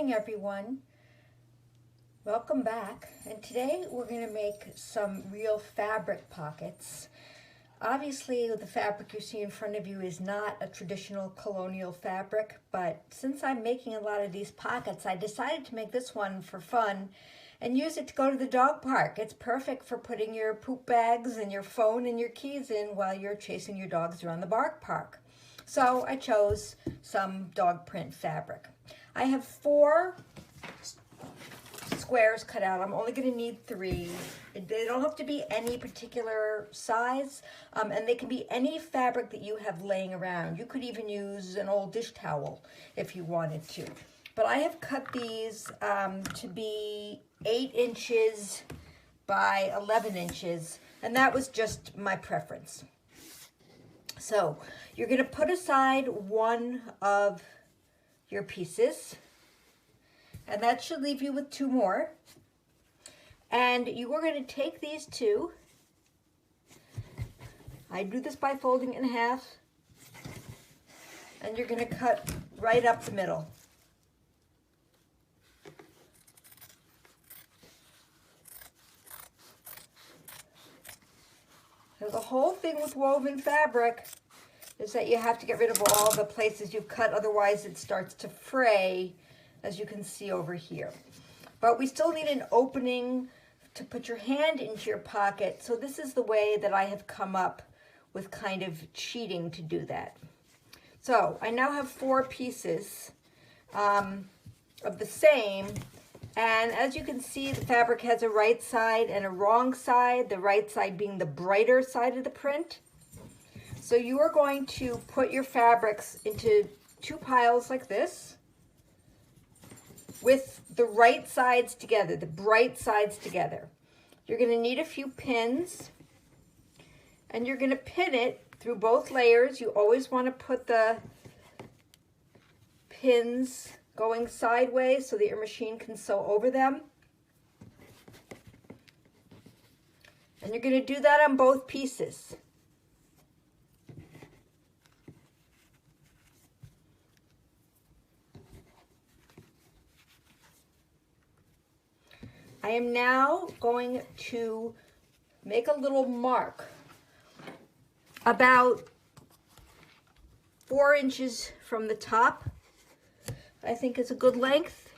morning, everyone. Welcome back. And today we're going to make some real fabric pockets. Obviously, the fabric you see in front of you is not a traditional colonial fabric, but since I'm making a lot of these pockets, I decided to make this one for fun and use it to go to the dog park. It's perfect for putting your poop bags and your phone and your keys in while you're chasing your dogs around the park. So I chose some dog print fabric. I have 4 squares cut out. I'm only going to need 3. They don't have to be any particular size, and they can be any fabric that you have laying around. You could even use an old dish towel if you wanted to. But I have cut these to be 8 inches by 11 inches, and that was just my preference. So you're going to put aside one of your pieces, and that should leave you with 2 more. And you are going to take these 2. I do this by folding it in half, and you're going to cut right up the middle. Now, the whole thing with woven fabric is that you have to get rid of all the places you've cut, otherwise it starts to fray, as you can see over here. But we still need an opening to put your hand into your pocket, so this is the way that I have come up with kind of cheating to do that. So I now have 4 pieces of the same, and as you can see, the fabric has a right side and a wrong side, the right side being the brighter side of the print. So you are going to put your fabrics into 2 piles like this with the right sides together, the bright sides together. You're going to need a few pins, and you're going to pin it through both layers. You always want to put the pins going sideways so that your machine can sew over them. And you're going to do that on both pieces. I am now going to make a little mark about 4 inches from the top. I think is a good length.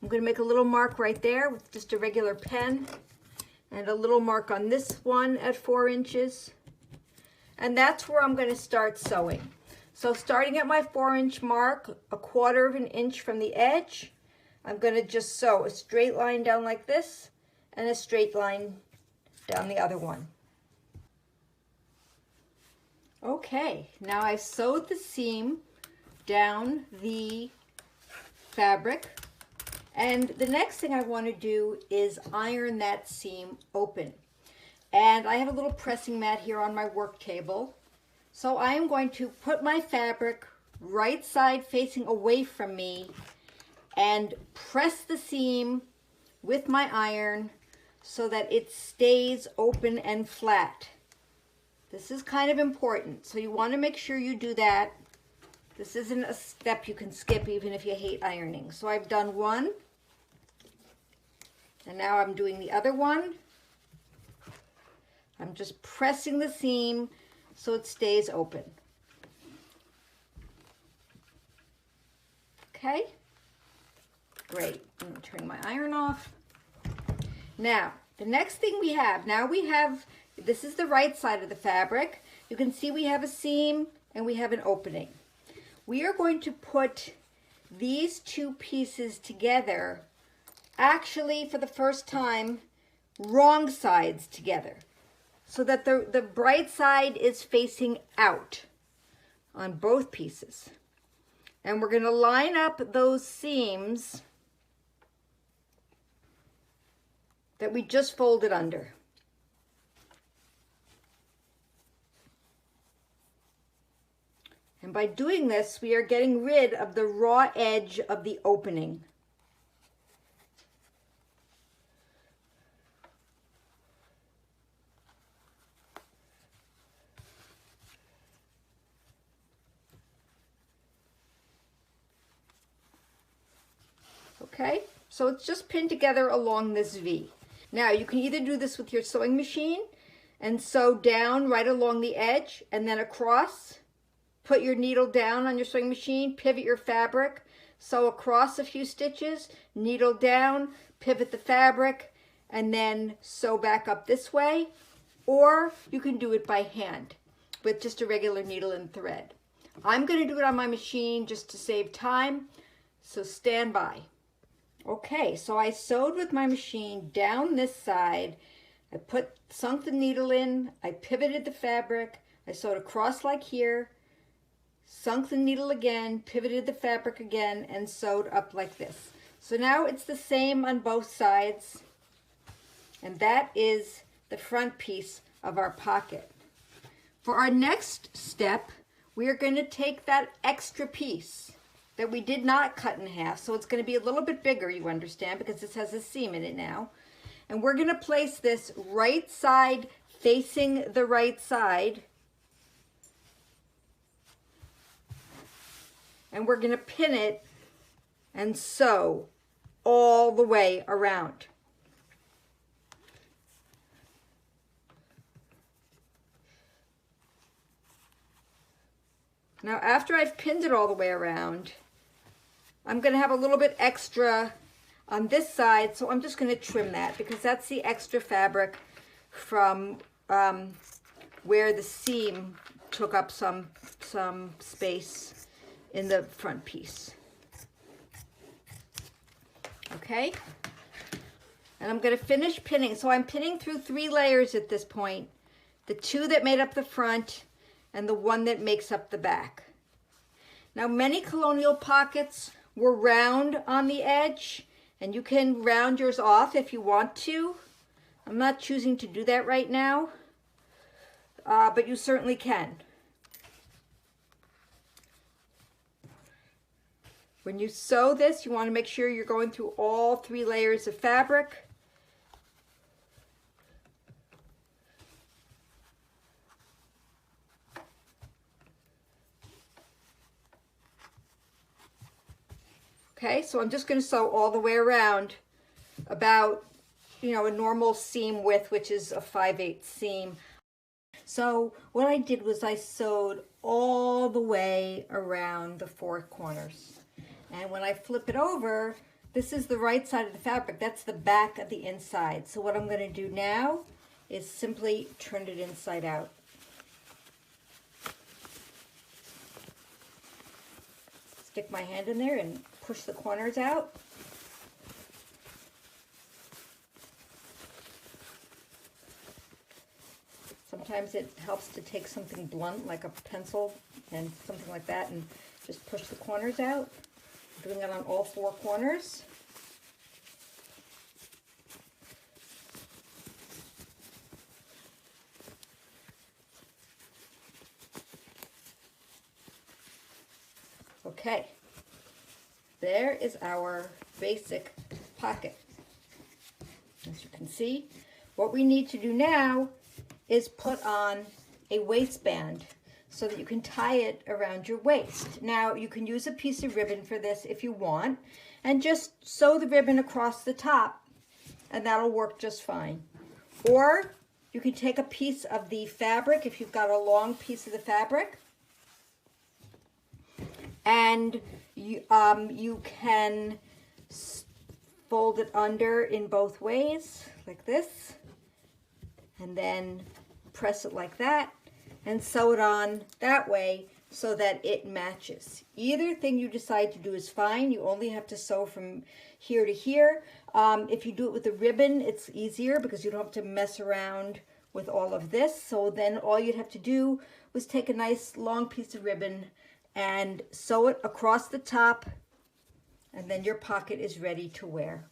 I'm going to make a little mark right there with just a regular pen, and a little mark on this one at 4 inches. And that's where I'm going to start sewing. So starting at my 4-inch mark, 1/4 of an inch from the edge, I'm going to just sew a straight line down like this and a straight line down the other one. Okay, now I've sewed the seam down the fabric, and the next thing I want to do is iron that seam open. And I have a little pressing mat here on my work table, so I am going to put my fabric right side facing away from me and press the seam with my iron so that it stays open and flat. This is kind of important, so you want to make sure you do that. This isn't a step you can skip even if you hate ironing. So I've done one, and now I'm doing the other one. I'm just pressing the seam so it stays open. Okay? Great. I'm going to turn my iron off. Now, the next thing we have, this is the right side of the fabric. You can see we have a seam and we have an opening. We are going to put these 2 pieces together, actually for the first time, wrong sides together, so that the bright side is facing out on both pieces. And we're going to line up those seams that we just folded under. And by doing this, we are getting rid of the raw edge of the opening. Okay, so it's just pinned together along this V. Now you can either do this with your sewing machine and sew down right along the edge and then across. Put your needle down on your sewing machine, pivot your fabric, sew across a few stitches, needle down, pivot the fabric, and then sew back up this way. Or you can do it by hand with just a regular needle and thread. I'm going to do it on my machine just to save time, so stand by. Okay, so I sewed with my machine down this side. I sunk the needle in, I pivoted the fabric, I sewed across like here, sunk the needle again, pivoted the fabric again, and sewed up like this. So now it's the same on both sides, and that is the front piece of our pocket. For our next step, we are going to take that extra piece that we did not cut in half, so it's going to be a little bit bigger, you understand, because this has a seam in it now. And we're going to place this right side facing the right side. And we're going to pin it and sew all the way around. Now, after I've pinned it all the way around, I'm going to have a little bit extra on this side, so I'm just going to trim that because that's the extra fabric from where the seam took up some space in the front piece. Okay? And I'm going to finish pinning. So I'm pinning through 3 layers at this point. The 2 that made up the front and the 1 that makes up the back. Now, many colonial pockets were round on the edge, and you can round yours off if you want to. I'm not choosing to do that right now, but you certainly can. When you sew this, you want to make sure you're going through all 3 layers of fabric. Okay, so I'm just going to sew all the way around about, you know, a normal seam width, which is a 5/8 seam. So what I did was I sewed all the way around the 4 corners. And when I flip it over, this is the right side of the fabric. That's the back of the inside. So what I'm going to do now is simply turn it inside out. Stick my hand in there and push the corners out. Sometimes it helps to take something blunt like a pencil and something like that and just push the corners out. I'm doing it on all 4 corners. Okay, there is our basic pocket. As you can see, what we need to do now is put on a waistband so that you can tie it around your waist. Now, you can use a piece of ribbon for this if you want, and just sew the ribbon across the top, and that'll work just fine. Or you can take a piece of the fabric, if you've got a long piece of the fabric, and you can fold it under in both ways, like this, and then press it like that, and sew it on that way so that it matches. Either thing you decide to do is fine. You only have to sew from here to here. If you do it with a ribbon, it's easier because you don't have to mess around with all of this. So then all you'd have to do was take a nice long piece of ribbon and sew it across the top, and then your pocket is ready to wear.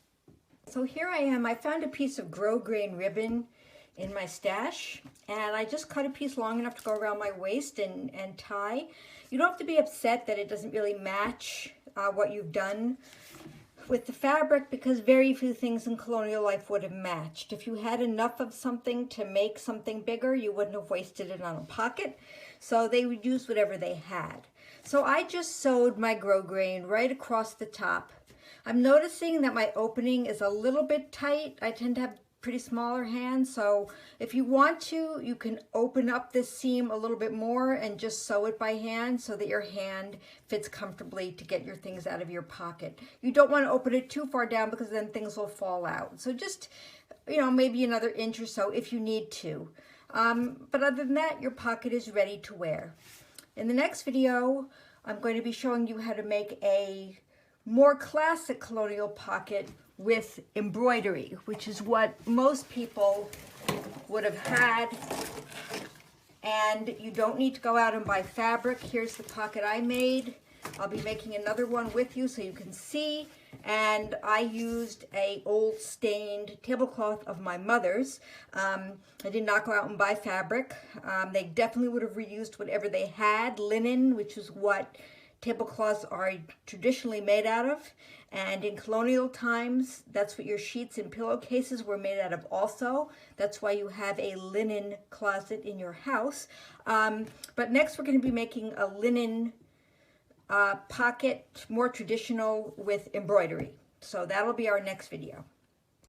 So here I am. I found a piece of grosgrain ribbon in my stash, and I just cut a piece long enough to go around my waist and tie. You don't have to be upset that it doesn't really match what you've done with the fabric, because very few things in colonial life would have matched. If you had enough of something to make something bigger, you wouldn't have wasted it on a pocket, so they would use whatever they had. So I just sewed my grosgrain right across the top. I'm noticing that my opening is a little bit tight. I tend to have pretty smaller hands, so if you want to, you can open up this seam a little bit more and just sew it by hand so that your hand fits comfortably to get your things out of your pocket. You don't want to open it too far down because then things will fall out. So just, you know, maybe another inch or so if you need to. But other than that, your pocket is ready to wear. In the next video, I'm going to be showing you how to make a more classic colonial pocket with embroidery, which is what most people would have had. And you don't need to go out and buy fabric. Here's the pocket I made. I'll be making another one with you so you can see. And I used a old stained tablecloth of my mother's. I did not go out and buy fabric. They definitely would have reused whatever they had. Linen, which is what tablecloths are traditionally made out of. And in colonial times, that's what your sheets and pillowcases were made out of also. That's why you have a linen closet in your house. But next we're going to be making a linen pocket, more traditional with embroidery. So that'll be our next video.